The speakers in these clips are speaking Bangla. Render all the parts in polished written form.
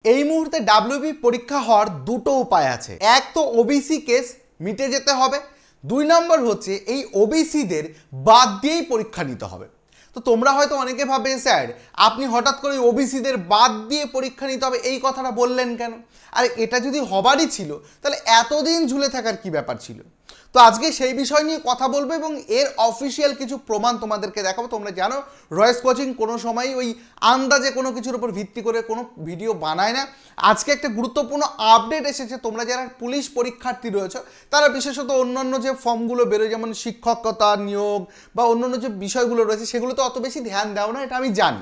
এই মুহূর্তে ডাব্লিউবি পরীক্ষা হওয়ার দুটো উপায় আছে। এক তো ওবিসি কেস মিটে যেতে হবে, দুই নম্বর হচ্ছে এই ওবিসিদের বাদ দিয়েই পরীক্ষা নিতে হবে। তো তোমরা হয়তো অনেকে ভাবে স্যার আপনি হঠাৎ করে ওবিসিদের বাদ দিয়ে পরীক্ষা নিতে হবে এই কথাটা বললেন কেন? আর এটা যদি হবারই ছিল তাহলে এতদিন ঝুলে থাকার কি ব্যাপার ছিল? তো আজকে সেই বিষয় নিয়ে কথা বলবো এবং এর অফিসিয়াল কিছু প্রমাণ তোমাদেরকে দেখাবো। তোমরা জানো রয়েস কোচিং কোনো সময় ওই আন্দাজে কোনো কিছুর উপর ভিত্তি করে কোনো ভিডিও বানায় না। আজকে একটা গুরুত্বপূর্ণ আপডেট এসেছে। তোমরা যারা পুলিশ পরীক্ষার্থী রয়েছে তারা বিশেষত অন্যান্য যে ফর্মগুলো বেরোয় যেমন শিক্ষকতা নিয়োগ বা অন্যান্য যে বিষয়গুলো রয়েছে সেগুলো তো অত বেশি ধ্যান দাও না, এটা আমি জানি।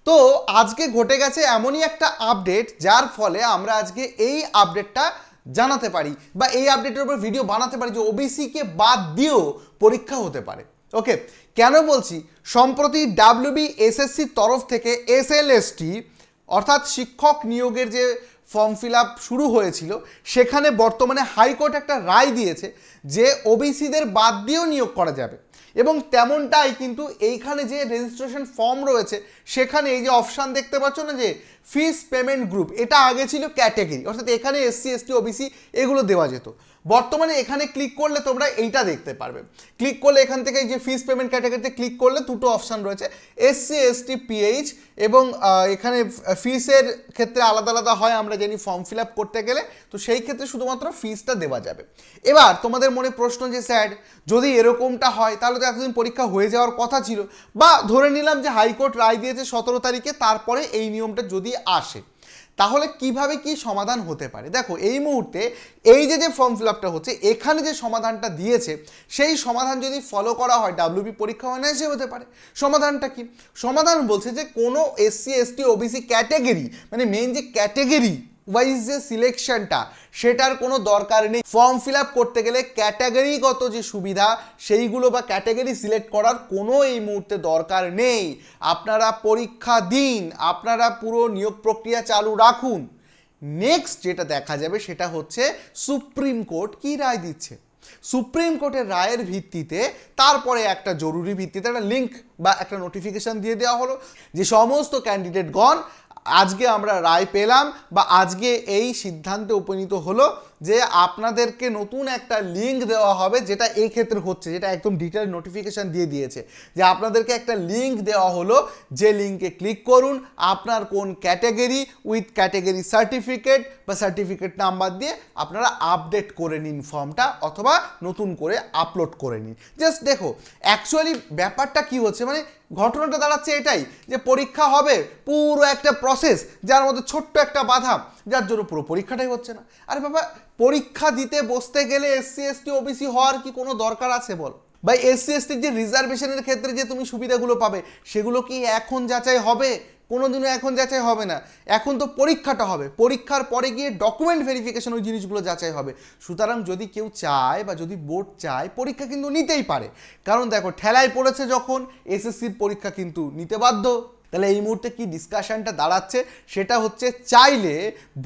তো আজকে ঘটে গেছে এমনই একটা আপডেট যার ফলে আমরা আজকে এই আপডেটটা জানাতে পারি বা এই আপডেটের উপর ভিডিও বানাতে পারি যে ওবিসিকে বাদ দিয়েও পরীক্ষা হতে পারে। ওকে, কেন বলছি? সম্প্রতি ডাব্লিউবি এসএসসির তরফ থেকে এসএলএসটি অর্থাৎ শিক্ষক নিয়োগের যে ফর্ম ফিল আপ শুরু হয়েছিল সেখানে বর্তমানে হাইকোর্ট একটা রায় দিয়েছে যে ওবিসিদের বাদ দিয়েও নিয়োগ করা যাবে। এবং তেমনটাই কিন্তু এইখানে যে রেজিস্ট্রেশন ফর্ম রয়েছে সেখানে এই যে অপশান দেখতে পাচ্ছ না যে ফিস পেমেন্ট গ্রুপ, এটা আগে ছিল ক্যাটেগরি, অর্থাৎ এখানে এসসি এসটি ওবিসি এগুলো দেওয়া যেত। বর্তমানে এখানে ক্লিক করলে তোমরা এইটা দেখতে পারবে। ক্লিক করলে এখান থেকে যে ফিস পেমেন্ট ক্যাটাগরিতে ক্লিক করলে দুটো অপশান রয়েছে, এসসি এসটি পিএইচ, এবং এখানে ফিসের ক্ষেত্রে আলাদা আলাদা হয় আমরা জানি ফর্ম ফিল আপ করতে গেলে, তো সেই ক্ষেত্রে শুধুমাত্র ফিসটা দেওয়া যাবে। এবার তোমাদের মনে প্রশ্ন যে স্যার যদি এরকমটা হয় তাহলে তো এতদিন পরীক্ষা হয়ে যাওয়ার কথা ছিল, বা ধরে নিলাম যে হাইকোর্ট রায় দিয়েছে 17 তারিখে, তারপরে এই নিয়মটা যদি আসে তাহলে কিভাবে কি সমাধান হতে পারে? দেখো এই মুহূর্তে এই যে ফর্ম ফিল আপটা হচ্ছে এখানে যে সমাধানটা দিয়েছে সেই সমাধান যদি ফলো করা হয় ডাব্লিউবি পরীক্ষা অনায়াসে হতে পারে। সমাধানটা কি? সমাধান বলছে যে কোনো এসসি এসটি ওবিসি ক্যাটেগরি, মানে মেইন যে ক্যাটেগরি ওয়াইজ যে সিলেকশনটা সেটার কোনো দরকার নেই। ফর্ম ফিল আপ করতে গেলে ক্যাটাগরিগত যে সুবিধা সেইগুলো বা ক্যাটাগরি সিলেক্ট করার কোনো এই মুহূর্তে দরকার নেই। আপনারা পরীক্ষা দিন, আপনারা পুরো নিয়োগ প্রক্রিয়া চালু রাখুন। নেক্সট যেটা দেখা যাবে সেটা হচ্ছে সুপ্রিম কোর্ট কি রায় দিচ্ছে। সুপ্রিম কোর্টের রায়ের ভিত্তিতে তারপরে একটা জরুরি ভিত্তিতে একটা লিঙ্ক বা একটা নোটিফিকেশন দিয়ে দেওয়া হলো যে সমস্ত ক্যান্ডিডেটগণ আজকে আমরা রায় পেলাম বা আজকে এই সিদ্ধান্তে উপনীত হলো যে আপনাদেরকে নতুন একটা লিঙ্ক দেওয়া হবে, যেটা এই ক্ষেত্রে হচ্ছে, যেটা একদম ডিটেল নোটিফিকেশান দিয়ে দিয়েছে যে আপনাদেরকে একটা লিঙ্ক দেওয়া হলো, যে লিঙ্কে ক্লিক করুন, আপনার কোন ক্যাটাগরি উইথ ক্যাটাগরি সার্টিফিকেট বা সার্টিফিকেট নাম্বার দিয়ে আপনারা আপডেট করে নিন ফর্মটা, অথবা নতুন করে আপলোড করে নিন। জাস্ট দেখো অ্যাকচুয়ালি ব্যাপারটা কি হচ্ছে, মানে ঘটনাটা দাঁড়াচ্ছে এটাই যে পরীক্ষা হবে, পুরো একটা প্রসেস যার মধ্যে ছোট্ট একটা বাধা যার জন্য পুরো পরীক্ষাটাই হচ্ছে না। আরে বাবা, পরীক্ষা দিতে বসতে গেলে এসসি এসটি ওবিসি হওয়ার কি কোনো দরকার আছে বল? বা এসসি এসটির যে রিজার্ভেশনের ক্ষেত্রে যে তুমি সুবিধাগুলো পাবে সেগুলো কি এখন যাচাই হবে? কোনোদিনও এখন যাচাই হবে না। এখন তো পরীক্ষাটা হবে, পরীক্ষার পরে গিয়ে ডকুমেন্ট ভেরিফিকেশন ওই জিনিসগুলো যাচাই হবে। সুতরাং যদি কেউ চায় বা যদি বোর্ড চায় পরীক্ষা কিন্তু নিতেই পারে, কারণ দেখো ঠেলায় পড়েছে যখন এসএসসির পরীক্ষা কিন্তু নিতে বাধ্য। তাহলে এই মুহূর্তে কি ডিসকাশনটা দাঁড়াচ্ছে সেটা হচ্ছে চাইলে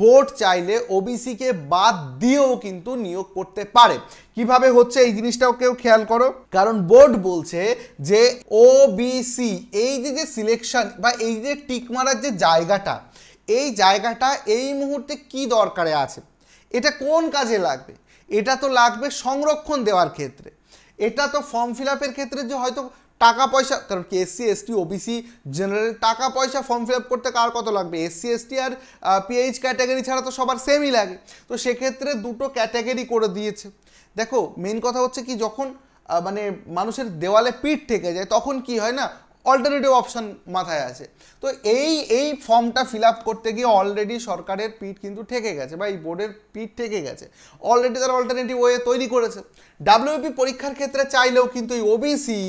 বোর্ড চাইলে ওবিসিকে বাদ দিয়েও কিন্তু নিয়োগ করতে পারে। কিভাবে হচ্ছে এই জিনিসটাও কেউ খেয়াল করো, কারণ বোর্ড বলছে যে ওবিসি এই যে সিলেকশন বা এই যে টিক মারার যে জায়গাটা, এই জায়গাটা এই মুহূর্তে কি দরকারে আছে, এটা কোন কাজে লাগবে? এটা তো লাগবে সংরক্ষণ দেওয়ার ক্ষেত্রে, এটা তো ফর্ম ফিল আপের ক্ষেত্রে যে হয়তো টাকা পয়সা, কারণ কি এসসি এসটি ওবিসি জেনারেল টাকা পয়সা ফর্ম ফিল আপ করতে কার কত লাগবে? এসসি এসটি আর পিএইচ ক্যাটাগরি ছাড়া তো সবার সেমই লাগে। তো সেক্ষেত্রে দুটো ক্যাটাগরি করে দিয়েছে। দেখো মেন কথা হচ্ছে কি, যখন মানে মানুষের দেওয়ালে পিঠ থেকে যায় তখন কি হয় না, অল্টারনেটিভ অপশান মাথায় আছে। তো এই ফর্মটা ফিল আপ করতে গিয়ে অলরেডি সরকারের পিঠ কিন্তু ঠেকে গেছে বা এই বোর্ডের পিঠ ঠেকে গেছে, অলরেডি তারা অল্টারনেটিভ ওয়ে তৈরি করেছে। ডাব্লিউবি পরীক্ষার ক্ষেত্রে চাইলেও কিন্তু এই ওবিসি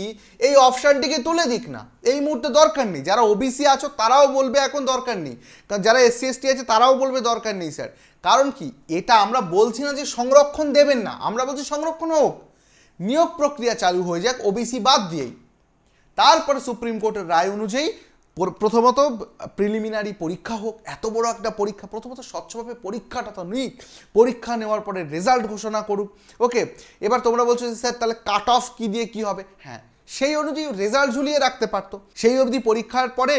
এই অপশানটিকে তুলে দিক না, এই মুহূর্তে দরকার নেই। যারা ওবিসি আছো তারাও বলবে এখন দরকার নেই, কারণ যারা এসসি এসটি আছে তারাও বলবে দরকার নেই স্যার। কারণ কি, এটা আমরা বলছি না যে সংরক্ষণ দেবেন না, আমরা বলছি সংরক্ষণ হোক, নিয়োগ প্রক্রিয়া চালু হয়ে যাক ওবিসি বাদ দিয়েই। তারপরে সুপ্রিম কোর্টের রায় অনুযায়ী প্রথমত প্রিলিমিনারি পরীক্ষা হোক, এত বড় একটা পরীক্ষা, প্রথমত স্বচ্ছভাবে পরীক্ষাটা তো নিক, পরীক্ষা নেওয়ার পরে রেজাল্ট ঘোষণা করুক। ওকে, এবার তোমরা বলছো যে স্যার তাহলে কাট অফ কী দিয়ে কী হবে? হ্যাঁ, সেই অনুযায়ী রেজাল্ট ঝুলিয়ে রাখতে পারতো। সেই অবধি পরীক্ষার পরে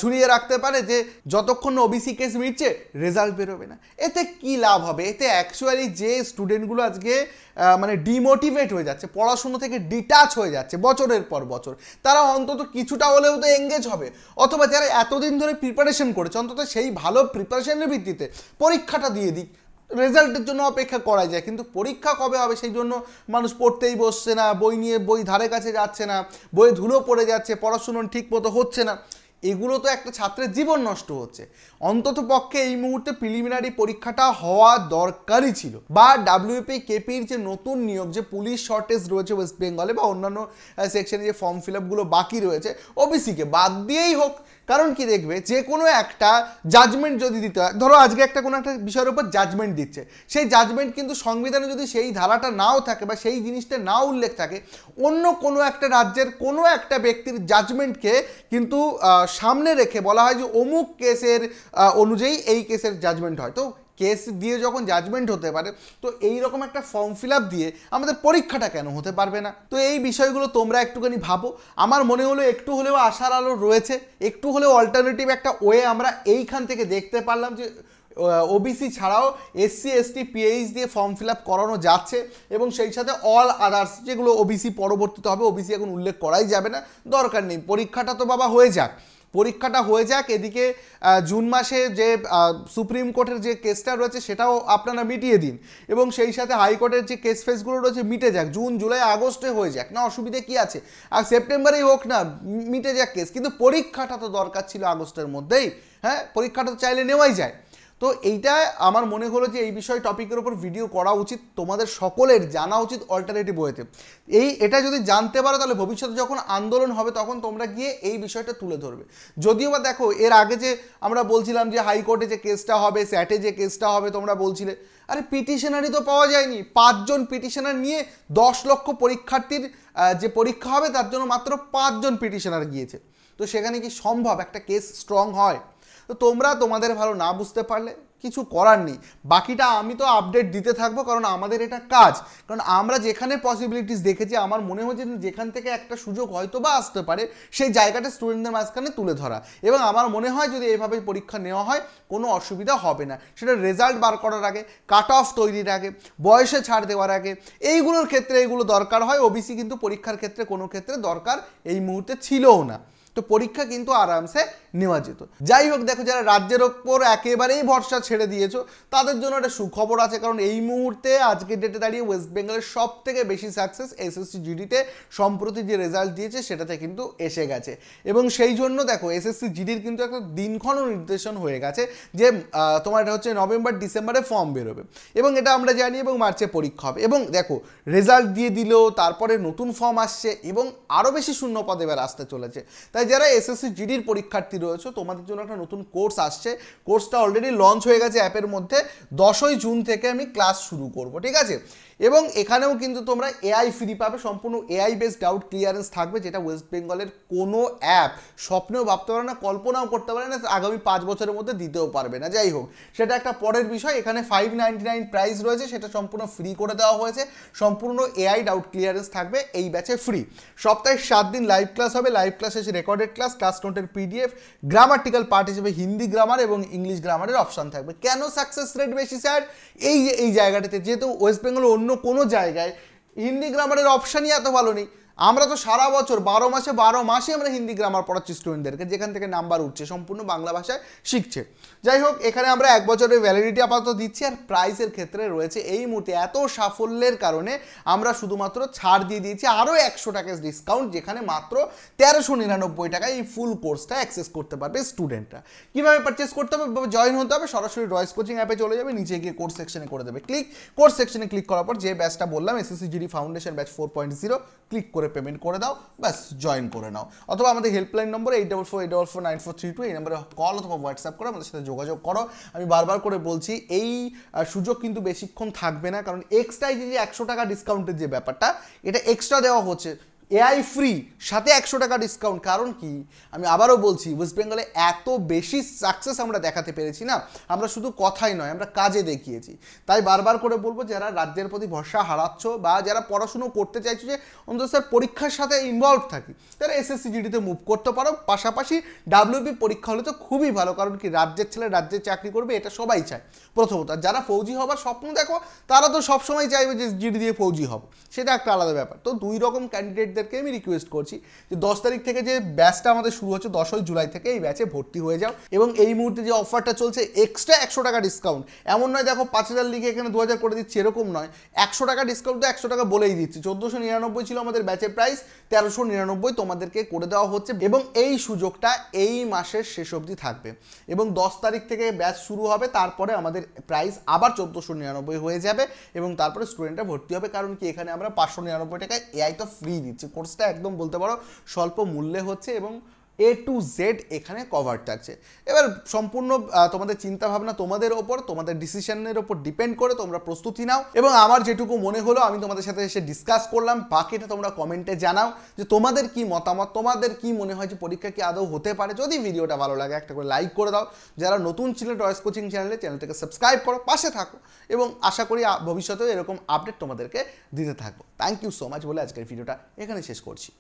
ঝুলিয়ে রাখতে পারে যে যতক্ষণ ওবিসি কেস মিটছে রেজাল্ট বেরোবে না। এতে কি লাভ হবে? এতে অ্যাকচুয়ালি যে স্টুডেন্টগুলো আজকে মানে ডিমোটিভেট হয়ে যাচ্ছে, পড়াশুনো থেকে ডিটাচ হয়ে যাচ্ছে বছরের পর বছর, তারা অন্তত কিছুটা হলেও তো এঙ্গেজ হবে। অথবা যারা এতদিন ধরে প্রিপারেশন করেছে অন্তত সেই ভালো প্রিপারেশনের ভিত্তিতে পরীক্ষাটা দিয়ে দিক। রেজাল্টের জন্য অপেক্ষা করা যায়, কিন্তু পরীক্ষা কবে হবে সেই জন্য মানুষ পড়তেই বসছে না, বই নিয়ে বই ধারে কাছে যাচ্ছে না, বইয়ে ধুলো পড়ে যাচ্ছে, পড়াশুনো ঠিক মতো হচ্ছে না। এগুলো তো একটা ছাত্রের জীবন নষ্ট হচ্ছে। অন্তত পক্ষে এই মুহূর্তে প্রিলিমিনারি পরীক্ষাটা হওয়া দরকারই ছিল। বা ডাব্লিউপি কেপির যে নতুন নিয়োগ, যে পুলিশ শর্টেজ রয়েছে ওয়েস্ট বেঙ্গলে বা অন্যান্য সেকশনে যে ফর্ম ফিল আপগুলো বাকি রয়েছে, ওবিসিকে বাদ দিয়েই হোক। কারণ কি দেখবে, যে কোনো একটা জাজমেন্ট যদি দিতে হয়, ধরো আজকে একটা কোনো একটা বিষয়ের উপর জাজমেন্ট দিচ্ছে, সেই জাজমেন্ট কিন্তু সংবিধানে যদি সেই ধারাটা নাও থাকে বা সেই জিনিসটা নাও উল্লেখ থাকে, অন্য কোনো একটা রাজ্যের কোনো একটা ব্যক্তির জাজমেন্টকে কিন্তু সামনে রেখে বলা হয় যে অমুক কেসের অনুযায়ী এই কেসের জাজমেন্ট হয়। তো কেস দিয়ে যখন জাজমেন্ট হতে পারে, তো এইরকম একটা ফর্ম ফিল আপ দিয়ে আমাদের পরীক্ষাটা কেন হতে পারবে না? তো এই বিষয়গুলো তোমরা একটুখানি ভাবো। আমার মনে হলো একটু হলেও আশার আলো রয়েছে, একটু হলেও অল্টারনেটিভ একটা ওয়ে আমরা এইখান থেকে দেখতে পারলাম যে ওবিসি ছাড়াও এসসি এসটি পিএইচ দিয়ে ফর্ম ফিল আপ করানো যাচ্ছে, এবং সেই সাথে অল আদার্স যেগুলো ওবিসি পরবর্তীতে হবে, ওবিসি এখন উল্লেখ করাই যাবে না, দরকার নেই, পরীক্ষাটা তো বাবা হয়ে যাক, পরীক্ষাটা হয়ে যাক। এদিকে জুন মাসে যে সুপ্রিম কোর্টের যে কেসটা রয়েছে সেটাও আপনারা মিটিয়ে দিন, এবং সেই সাথে হাইকোর্টের যে কেস ফেসগুলো রয়েছে মিটে যাক, জুন জুলাই আগস্টে হয়ে যাক না, অসুবিধে কি আছে? আর সেপ্টেম্বরেই হোক না, মিটে যাক কেস, কিন্তু পরীক্ষাটা তো দরকার ছিল আগস্টের মধ্যেই। হ্যাঁ, পরীক্ষাটা তো চাইলে নেওয়াই যায়। তো এইটা আমার মনে হলো যে এই বিষয় টপিকের উপর ভিডিও করা উচিত, তোমাদের সকলের জানা উচিত অল্টারনেটিভ ওয়েতে। এটা যদি জানতে পারো তাহলে ভবিষ্যতে যখন আন্দোলন হবে তখন তোমরা গিয়ে এই বিষয়টা তুলে ধরবে। যদিও বা দেখো, এর আগে যে আমরা বলছিলাম যে হাইকোর্টে যে কেসটা হবে, স্যাটে যে কেসটা হবে, তোমরা বলছিলে আরে পিটিশনারই তো পাওয়া যায়নি। 5 জন পিটিশনার নিয়ে 10 লক্ষ পরীক্ষার্থীর যে পরীক্ষা হবে তার জন্য মাত্র 5 জন পিটিশনার গিয়েছে। তো সেখানে কি সম্ভব একটা কেস স্ট্রং হয়? তো তোমরা তোমাদের ভালো না বুঝতে পারলে কিছু করার নেই, বাকিটা আমি তো আপডেট দিতে থাকবো, কারণ আমাদের এটা কাজ। কারণ আমরা যেখানে পসিবিলিটিস দেখেছি, আমার মনে হচ্ছে যেখান থেকে একটা সুযোগ হয়তো বা আসতে পারে, সেই জায়গাটা স্টুডেন্টদের মাঝখানে তুলে ধরা। এবং আমার মনে হয় যদি এইভাবে পরীক্ষা নেওয়া হয় কোনো অসুবিধা হবে না, সেটা রেজাল্ট বার করার আগে, কাট অফ তৈরির আগে, বয়সে ছাড় দেওয়ার আগে, এইগুলোর ক্ষেত্রে এইগুলো দরকার হয়। ওবিসি কিন্তু পরীক্ষার ক্ষেত্রে কোনো ক্ষেত্রে দরকার এই মুহূর্তে ছিলও না। তো পরীক্ষা কিন্তু আরামসে নেওয়া যেত। যাই হোক, দেখো যারা রাজ্যের ওপর একেবারেই ভরসা ছেড়ে দিয়েছো তাদের জন্য একটা সুখবর আছে, কারণ এই মুহূর্তে আজকের ডেটে দাঁড়িয়ে ওয়েস্ট বেঙ্গলের সব থেকে বেশি সাকসেস এসএসসি জিডিতে সম্প্রতি যে রেজাল্ট দিয়েছে সেটাতে কিন্তু এসে গেছে। এবং সেই জন্য দেখো এসএসসি জিডির কিন্তু একটা দিনক্ষণ নির্দেশন হয়ে গেছে যে তোমার এটা হচ্ছে নভেম্বর ডিসেম্বরে ফর্ম বেরোবে, এবং এটা আমরা জানি, এবং মার্চে পরীক্ষা হবে। এবং দেখো রেজাল্ট দিয়ে দিল, তারপরে নতুন ফর্ম আসছে, এবং আরও বেশি শূন্য পদ এবার আসতে চলেছে। তাই যারা এসএসসি জিডির পরীক্ষার্থী রয়েছে তোমাদের জন্য একটা নতুন কোর্স আসছে। কোর্সটা অলরেডি লঞ্চ হয়ে গেছে অ্যাপের মধ্যে, 10ই জুন থেকে আমি ক্লাস শুরু করব, ঠিক আছে? এবং এখানেও কিন্তু তোমরা এআই ফ্রি পাবে, সম্পূর্ণ এআই বেসড ডাউট ক্লিয়ারেন্স থাকবে, যেটা ওয়েস্ট বেঙ্গলের কোনো অ্যাপ স্বপ্নেও ভাবতে পারে না, কল্পনাও করতে পারে না, আগামী 5 বছরের মধ্যে দিতেও পারবে না। যাই হোক, সেটা একটা পরের বিষয়। এখানে 599 প্রাইস রয়েছে, সেটা সম্পূর্ণ ফ্রি করে দেওয়া হয়েছে। সম্পূর্ণ এআই ডাউট ক্লিয়ারেন্স থাকবে এই ব্যাচে ফ্রি। সপ্তাহে 7 দিন লাইভ ক্লাস হবে, লাইভ ক্লাস শেষে রেকর্ডেড ক্লাস, ক্লাস নোটের পিডিএফ, গ্রামাটিক্যাল পার্ট হিসেবে হিন্দি গ্রামার এবং ইংলিশ গ্রামারের অপশান থাকবে। কেন সাকসেস রেট বেশি স্যার? এই জায়গাটাতে, যেহেতু ওয়েস্ট বেঙ্গল অন্য কোনো জায়গায় হিন্দি গ্রামারের অপশানই এত ভালো নেই। আমরা তো সারা বছর 12 মাসে আমরা হিন্দি গ্রামার পড়াচ্ছি স্টুডেন্টদেরকে, যেখান থেকে নাম্বার উঠছে, সম্পূর্ণ বাংলা ভাষায় শিখছে। যাই হোক, এখানে আমরা 1 বছরের ভ্যালিডিটি আপাতত দিচ্ছি। আর প্রাইসের ক্ষেত্রে রয়েছে এই মুহূর্তে এত সাফল্যের কারণে আমরা শুধুমাত্র ছাড় দিয়ে দিয়েছি আরও 100 টাকা ডিসকাউন্ট, যেখানে মাত্র 1399 টাকায় এই ফুল কোর্সটা অ্যাক্সেস করতে পারবে স্টুডেন্টরা। কীভাবে পারচেস করতে হবে? জয়েন হতে হবে, সরাসরি রয়েস কোচিং অ্যাপে চলে যাবে, নিচে গিয়ে কোর্স সেকশনে করে দেবে ক্লিক। কোর্স সেকশনে ক্লিক করার পর যে ব্যাচটা বললাম SSC GD foundation batch 4.0, click করে পেমেন্ট করে দাও, ব্যাস জয়েন করে নাও। অথবা আমাদের হেল্পলাইন নম্বর 8448449432, এই নম্বরে কল অথবা হোয়াটসঅ্যাপ করে আমাদের সাথে যোগাযোগ করো। আমি বারবার করে বলছি এই সুযোগ কিন্তু বেশিক্ষণ থাকবে না, কারণ এক্সট্রা যে 100 টাকা ডিসকাউন্টের যে ব্যাপারটা, এটা এক্সট্রা দেওয়া হচ্ছে। এআই ফ্রি, সাথে 100 টাকা ডিসকাউন্ট। কারণ কি, আমি আবারও বলছি, ওয়েস্ট বেঙ্গলে এত বেশি সাকসেস আমরা দেখাতে পেরেছি না, আমরা শুধু কথাই নয়, আমরা কাজে দেখিয়েছি। তাই বারবার করে বলবো, যারা রাজ্যের প্রতি ভরসা হারাচ্ছ বা যারা পড়াশুনো করতে চাইছো যে অন্তত স্যার পরীক্ষার সাথে ইনভলভ থাকি, তারা এসএসসি জিডিতে মুভ করতে পারো। পাশাপাশি ডাব্লিউবি পরীক্ষা হলে তো খুবই ভালো, কারণ কি রাজ্যের ছেলে রাজ্যে চাকরি করবে, এটা সবাই চায় প্রথমত। আর যারা ফৌজি হবার স্বপ্ন দেখো, তারা তো সবসময় চাইবে যে জিডি দিয়ে ফৌজি হবে, সেটা একটা আলাদা ব্যাপার। তো দুই রকম ক্যান্ডিডেটদেরকে আমি রিকোয়েস্ট করছি যে 10 তারিখ থেকে যে ব্যাচটা আমাদের শুরু হচ্ছে, 10ই জুলাই থেকে, এই ব্যাচে ভর্তি হয়ে যাও। এবং এই মুহূর্তে যে অফারটা চলছে, এক্সট্রা 100 টাকা ডিসকাউন্ট, এমন নয় দেখো 5000 লিখে এখানে 2000 করে দিচ্ছি, এরকম নয়। 100 টাকা ডিসকাউন্ট তো 100 টাকা বলেই দিচ্ছি। 1499 ছিল আমাদের ব্যাচের প্রাইস, 1399 তোমাদেরকে করে দেওয়া হচ্ছে। এবং এই সুযোগটা এই মাসের শেষ অবধি থাকবে। এবং 10 তারিখ থেকে ব্যাচ শুরু হবে, তারপরে আমাদের প্রাইস আবার 1499 হয়ে যাবে, এবং তারপরে স্টুডেন্টরা ভর্তি হবে। কারণ কি, এখানে আমরা 599 টাকায় এআই তো ফ্রি দিচ্ছি। কোর্সটা একদম বলতে পারো স্বল্প মূল্যে হচ্ছে, এবং A to Z এখানে কভার থাকছে। এবার সম্পূর্ণ তোমাদের চিন্তাভাবনা তোমাদের ওপর, তোমাদের ডিসিশনের ওপর ডিপেন্ড করে তোমরা প্রস্তুতি নাও। এবং আমার যেটুকু মনে হলো আমি তোমাদের সাথে এসে ডিসকাস করলাম, বাকিটা তোমরা কমেন্টে জানাও যে তোমাদের কি মতামত, তোমাদের কি মনে হয় যে পরীক্ষা কি আদৌ হতে পারে। যদি ভিডিওটা ভালো লাগে একটা করে লাইক করে দাও। যারা নতুন ছিলেন টয়েস কোচিং চ্যানেলটাকে সাবস্ক্রাইব করো, পাশে থাকো, এবং আশা করি ভবিষ্যতেও এরকম আপডেট তোমাদেরকে দিতে থাকবো। থ্যাংক ইউ সো মাচ বলে আজকের ভিডিওটা এখানে শেষ করছি।